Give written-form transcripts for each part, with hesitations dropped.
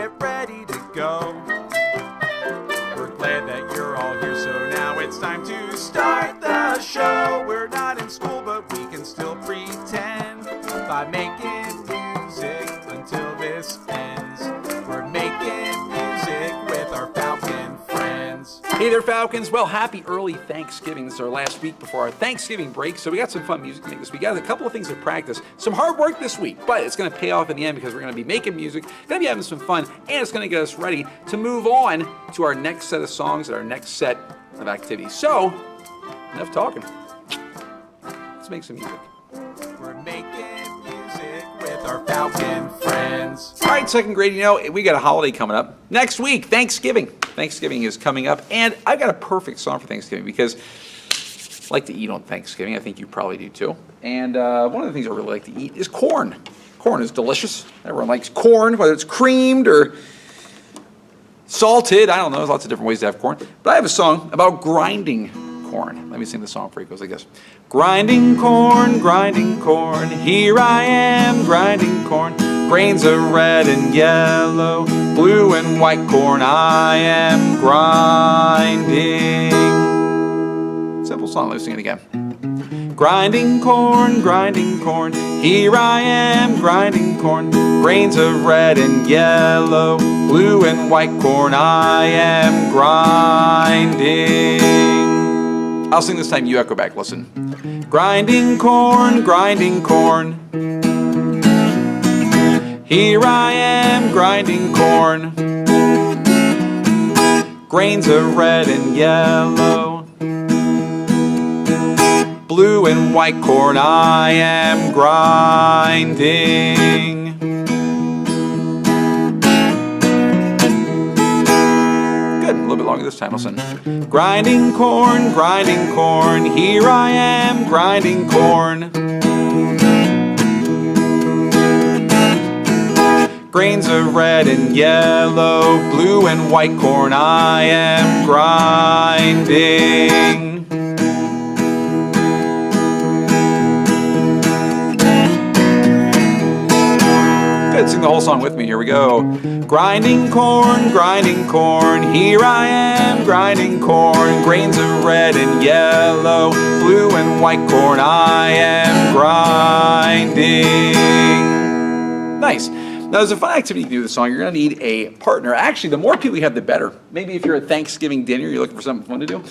get ready to go. We're glad that you're all here, so now it's time to start the show. We're not in school, but we can still pretend by making music until this ends. We're making music with our Falcon friends. Hey there, Falcons. Well, happy early Thanksgiving. This is our last week before our Thanksgiving break, so we got some fun music to make this week. We got a couple of things to practice. Some hard work this week, but it's going to pay off in the end because we're going to be making music, going to be having some fun, and it's going to get us ready to move on to our next set of songs and our next set of activities. So, enough talking. Let's make some music. We're making music with our Falcon friends. All right, second grade, you know, we got a holiday coming up. Next week, Thanksgiving. Thanksgiving is coming up, and I've got a perfect song for Thanksgiving because I like to eat on Thanksgiving. I think you probably do too. And one of the things I really like to eat is corn. Corn is delicious. Everyone likes corn, whether it's creamed or salted. I don't know. There's lots of different ways to have corn. But I have a song about grinding corn. Let me sing the song for you. It goes like this. Grinding corn, here I am grinding corn. Grains of red and yellow, blue and white corn I am grinding. Simple song, let's sing it again. Grinding corn, here I am grinding corn. Grains of red and yellow, blue and white corn I am grinding. I'll sing this time, you echo back, listen. Grinding corn, here I am grinding corn. Grains of red and yellow, blue and white corn I am grinding. Good, a little bit longer this time, listen. Grinding corn, here I am grinding corn. Grains of red and yellow, blue and white corn I am grinding. Good, sing the whole song with me, here we go. Grinding corn, here I am grinding corn. Grains of red and yellow, blue and white corn I am grinding. Nice. Now, there's a fun activity to do with the song. You're going to need a partner. Actually, the more people you have, the better. Maybe if you're at Thanksgiving dinner, you're looking for something fun to do,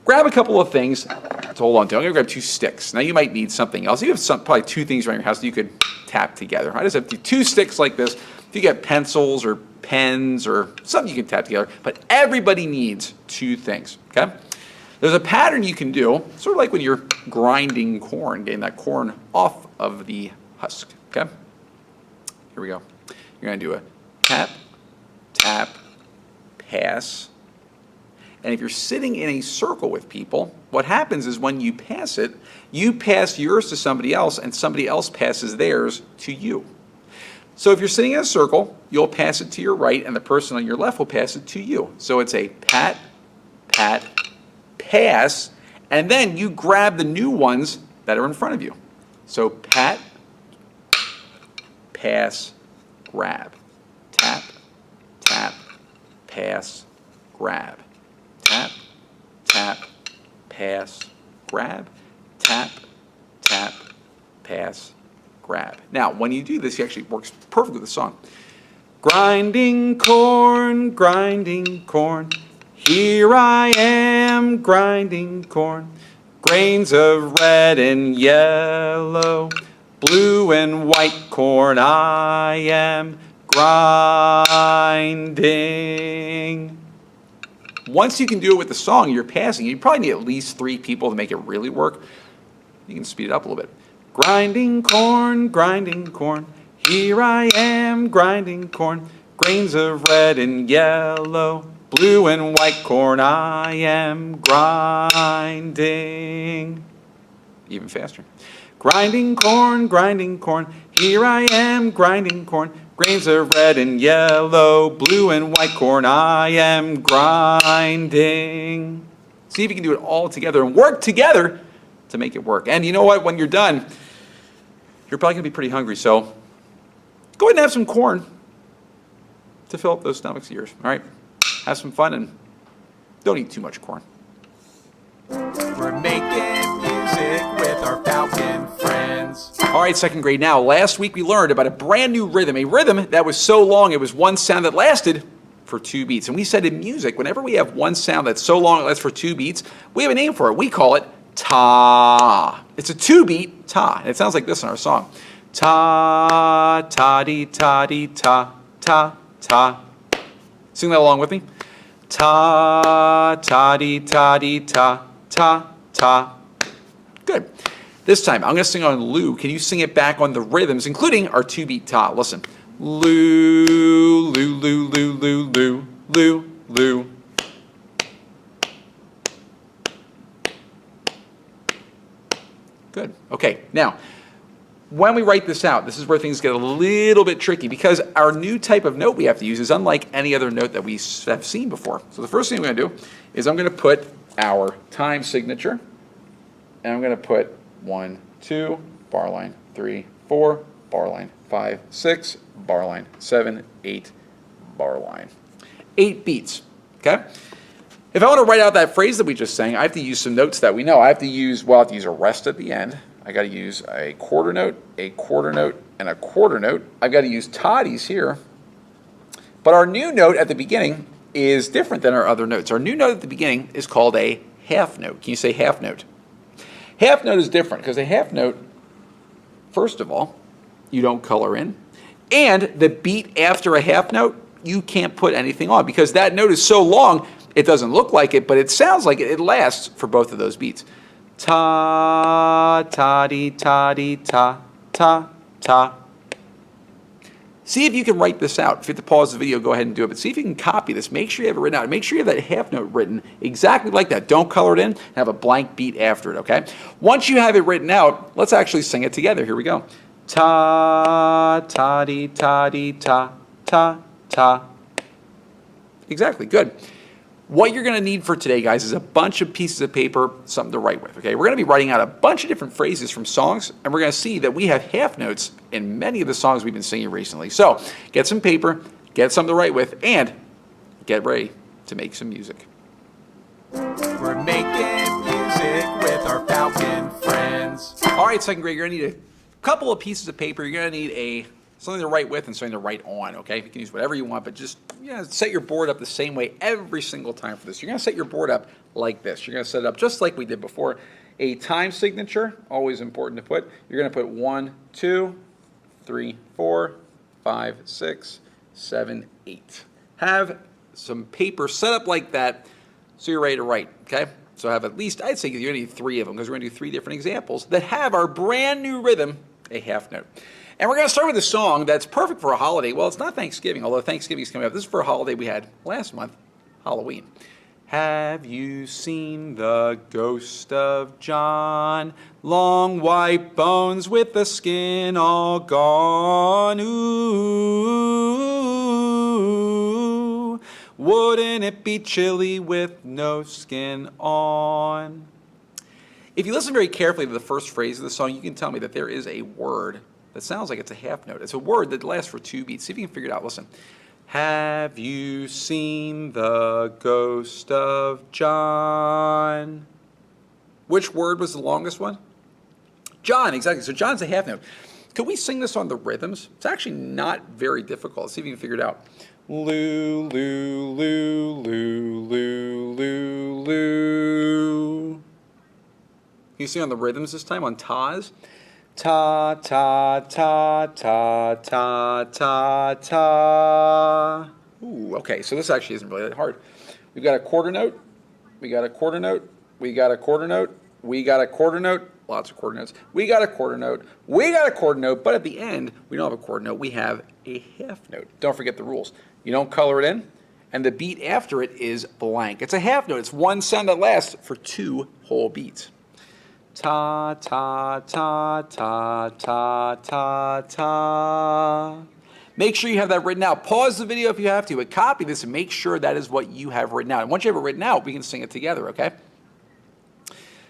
grab a couple of things to hold on to. I'm going to grab 2 sticks. Now, you might need something else. You have probably 2 things around your house that you could tap together. I just have 2 sticks like this. If you get pencils or pens or something you can tap together, but everybody needs 2 things, okay? There's a pattern you can do, sort of like when you're grinding corn, getting that corn off of the husk, okay? Here we go. You're going to do a tap, tap, pass. And if you're sitting in a circle with people, what happens is when you pass it, you pass yours to somebody else and somebody else passes theirs to you. So if you're sitting in a circle, you'll pass it to your right and the person on your left will pass it to you. So it's a pat, pat, pass, and then you grab the new ones that are in front of you. So pat, pass, grab. Tap, tap, pass, grab. Tap, tap, pass, grab. Tap, tap, pass, grab. Now, when you do this, it actually works perfectly with the song. Grinding corn, here I am grinding corn. Grains of red and yellow, blue and white corn I am grinding. Once you can do it with the song you're passing, you probably need at least 3 people to make it really work. You can speed it up a little bit. Grinding corn, here I am grinding corn. Grains of red and yellow, blue and white corn I am grinding. Even faster. Grinding corn, here I am grinding corn. Grains of red and yellow, blue and white corn I am grinding. See if you can do it all together and work together to make it work. And you know what? When you're done, you're probably going to be pretty hungry. So go ahead and have some corn to fill up those stomachs of yours. All right? Have some fun and don't eat too much corn. We're making music with our Falcon friends. All right, second grade now. Last week we learned about a brand new rhythm, a rhythm that was so long it was one sound that lasted for 2 beats. And we said in music, whenever we have one sound that's so long it lasts for 2 beats, we have a name for it. We call it ta. It's a 2-beat ta. And it sounds like this in our song. Ta, ta-dee, ta-dee, ta, ta, ta. Sing that along with me. Ta, ta-dee, ta-dee, ta, ta, ta. Good. This time, I'm going to sing on Lou. Can you sing it back on the rhythms, including our 2-beat ta? Listen. Lou, Lou, Lou, Lou, Lou, Lou, Lou, Lou. Good. Okay. Now, when we write this out, this is where things get a little bit tricky because our new type of note we have to use is unlike any other note that we have seen before. So the first thing I'm going to do is I'm going to put our time signature, and I'm going to put 1, 2, bar line, 3, 4, bar line, 5, 6, bar line, 7, 8, bar line. 8 beats, okay? If I want to write out that phrase that we just sang, I have to use some notes that we know. I have to use a rest at the end. I got to use a quarter note, and a quarter note. I've got to use toddies here. But our new note at the beginning is different than our other notes. Our new note at the beginning is called a half note. Can you say half note? Half note is different because a half note, first of all, you don't color in. And the beat after a half note, you can't put anything on because that note is so long, it doesn't look like it, but it sounds like it. It lasts for both of those beats. Ta, ta-dee, ta-dee, ta, ta, ta. See if you can write this out. If you have to pause the video, go ahead and do it. But see if you can copy this. Make sure you have it written out. Make sure you have that half note written exactly like that. Don't color it in. Have a blank beat after it, okay? Once you have it written out, let's actually sing it together. Here we go. Ta, ta-dee, ta-dee, ta, ta, ta. Exactly. Good. What you're going to need for today, guys, is a bunch of pieces of paper, something to write with, okay? We're going to be writing out a bunch of different phrases from songs, and we're going to see that we have half notes in many of the songs we've been singing recently. So get some paper, get something to write with, and get ready to make some music. We're making music with our Falcon friends. All right, second grade, you're going to need a couple of pieces of paper. You're going to need something to write with and something to write on, okay? You can use whatever you want, but just set your board up the same way every single time for this. You're going to set your board up like this. You're going to set it up just like we did before. A time signature, always important to put. You're going to put 1, 2, 3, 4, 5, 6, 7, 8. Have some paper set up like that so you're ready to write, okay? So have at least, I'd say you're going to need 3 of them because we're going to do 3 different examples that have our brand new rhythm, a half note. And we're going to start with a song that's perfect for a holiday. Well, it's not Thanksgiving, although Thanksgiving is coming up. This is for a holiday we had last month, Halloween. Have you seen the ghost of John? Long white bones with the skin all gone. Ooh, wouldn't it be chilly with no skin on? If you listen very carefully to the first phrase of the song, you can tell me that there is a word that sounds like it's a half note. It's a word that lasts for 2 beats. See if you can figure it out. Listen. Have you seen the ghost of John? Which word was the longest one? John, exactly. So John's a half note. Could we sing this on the rhythms? It's actually not very difficult. Let's see if you can figure it out. Lou, Lou, Lou, Lou, Lou, Lou, Lou. Can you sing on the rhythms this time, on tas? Ta, ta, ta, ta, ta, ta, ta. Ooh, okay, so this actually isn't really that hard. We've got a quarter note, we got a quarter note, we got a quarter note, we got a quarter note, lots of quarter notes, we got a quarter note, we got a quarter note, but at the end, we don't have a quarter note, we have a half note. Don't forget the rules. You don't color it in, and the beat after it is blank. It's a half note. It's one sound that lasts for 2 whole beats. Ta, ta, ta, ta, ta, ta, ta. Make sure you have that written out. Pause the video if you have to, but copy this and make sure that is what you have written out. And once you have it written out, we can sing it together, okay?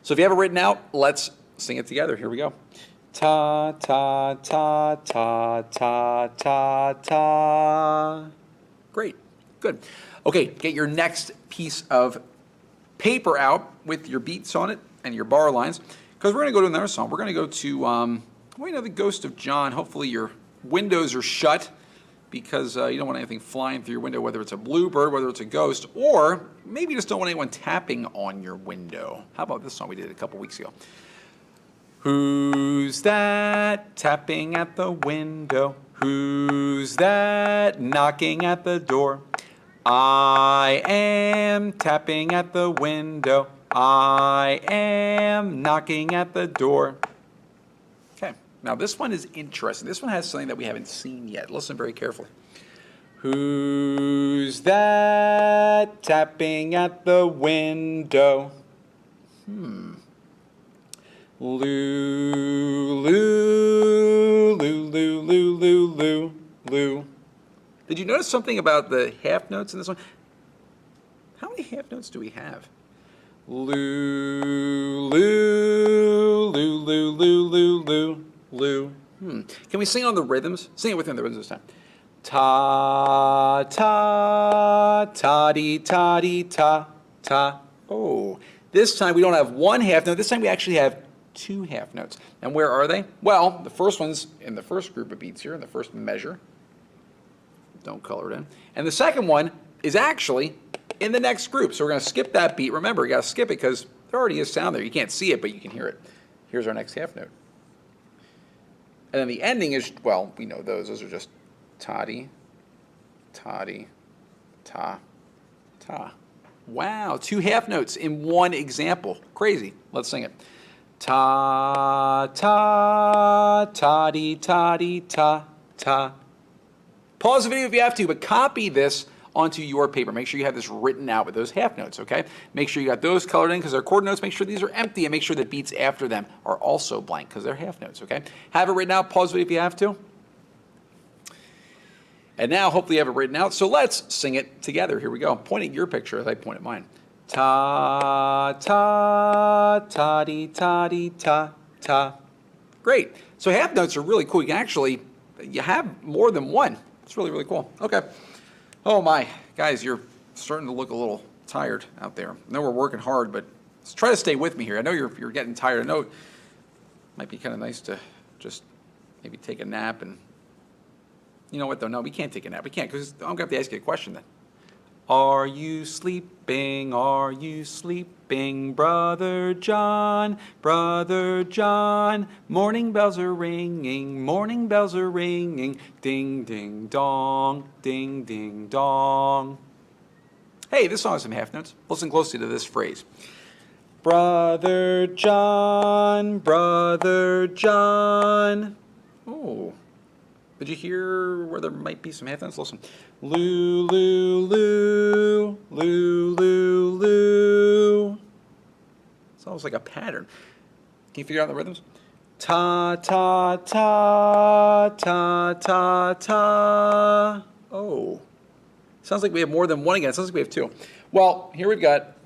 So if you have it written out, let's sing it together. Here we go. Ta, ta, ta, ta, ta, ta, ta. Great. Good. Okay, get your next piece of paper out with your beats on it and your bar lines, because we're going to go to another song. We're going to go to, The Ghost of John. Hopefully your windows are shut, because you don't want anything flying through your window, whether it's a bluebird, whether it's a ghost, or maybe you just don't want anyone tapping on your window. How about this song we did a couple weeks ago? Who's that tapping at the window? Who's that knocking at the door? I am tapping at the window. I am knocking at the door. Okay, now this one is interesting. This one has something that we haven't seen yet. Listen very carefully. Who's that tapping at the window? Lou, Lou, Lou, Lou, Lou, Lou, Lou, Lou. Did you notice something about the half notes in this one? How many half notes do we have? Lou, Lou, Lou, Lou, Lou, Lou, Lou, Lou. Can we sing on the rhythms? Sing it within the rhythms this time. Ta, ta, ta-dee, ta-dee, ta, ta. Oh, this time we don't have one half note. This time we actually have two half notes. And where are they? Well, the first one's in the first group of beats here, in the first measure. Don't color it in. And the second one is actually in the next group. So we're going to skip that beat. Remember, you got to skip it because there already is sound there. You can't see it, but you can hear it. Here's our next half note. And then the ending is, well, we know those. Those are just ta-dee, ta-dee, ta, ta. Wow, two half notes in one example. Crazy. Let's sing it. Ta, ta, ta-dee, ta-dee, ta, ta. Pause the video if you have to, but copy this onto your paper. Make sure you have this written out with those half notes, okay? Make sure you got those colored in because they're chord notes. Make sure these are empty, and make sure the beats after them are also blank because they're half notes, okay? Have it written out. Pause the video if you have to. And now, hopefully you have it written out. So let's sing it together. Here we go. Point at your picture as I point at mine. Ta, ta, ta-dee, ta-dee, ta, ta. Great. So half notes are really cool. You have more than one. It's really, really cool. Okay. Oh my, guys, you're starting to look a little tired out there. I know we're working hard, but try to stay with me here. I know you're getting tired. I know it might be kind of nice to just maybe take a nap. And you know what, though? No, we can't take a nap. We can't, because I'm going to have to ask you a question then. Are you sleeping? Are you sleeping, Brother John? Brother John, morning bells are ringing, morning bells are ringing, ding, ding, dong, ding, ding, dong. Hey, this song has some half notes. Listen closely to this phrase. Brother John, Brother John. Oh, did you hear where there might be some half notes? Listen. Lou, Lou, Lou, Lou, Lou, Lou. It's almost like a pattern. Can you figure out the rhythms? Ta, ta, ta, ta, ta, ta. Oh. Sounds like we have more than one again. It sounds like we have two. Well, here we've got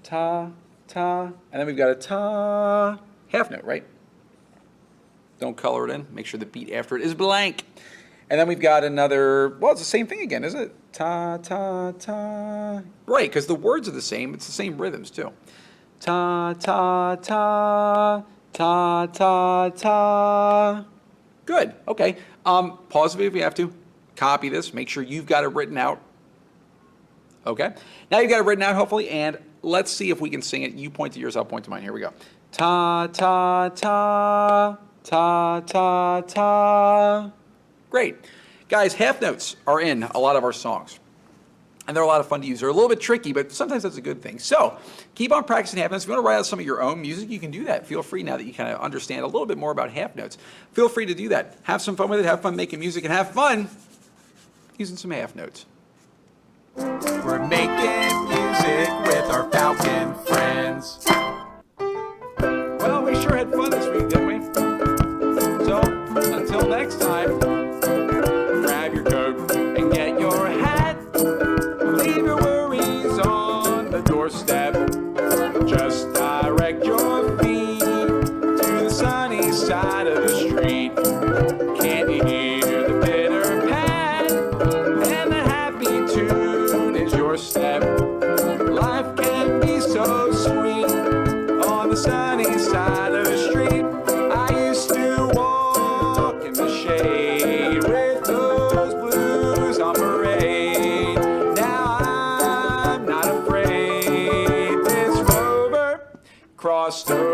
ta, ta, and then we've got a ta. Half note, right? Don't color it in. Make sure the beat after it is blank. And then we've got another, well, it's the same thing again, isn't it? Ta, ta, ta. Right, because the words are the same. It's the same rhythms, too. Ta, ta, ta, ta, ta, ta. Good, okay. Pause the video if you have to. Copy this. Make sure you've got it written out. Okay. Now you've got it written out, hopefully, and let's see if we can sing it. You point to yours, I'll point to mine. Here we go. Ta, ta, ta, ta, ta, ta. Great. Guys, half notes are in a lot of our songs, and they're a lot of fun to use. They're a little bit tricky, but sometimes that's a good thing. So keep on practicing half notes. If you want to write out some of your own music, you can do that. Feel free now that you kind of understand a little bit more about half notes. Feel free to do that. Have some fun with it. Have fun making music, and have fun using some half notes. We're making music with our Falcon friends. Well, we sure had fun this week, didn't we? So until next time, grab your coat and get your hat. Leave your worries on the doorstep. Just direct your feet to the sunny side of the street. Can't you hear the pitter pat and the happy tune? Boston.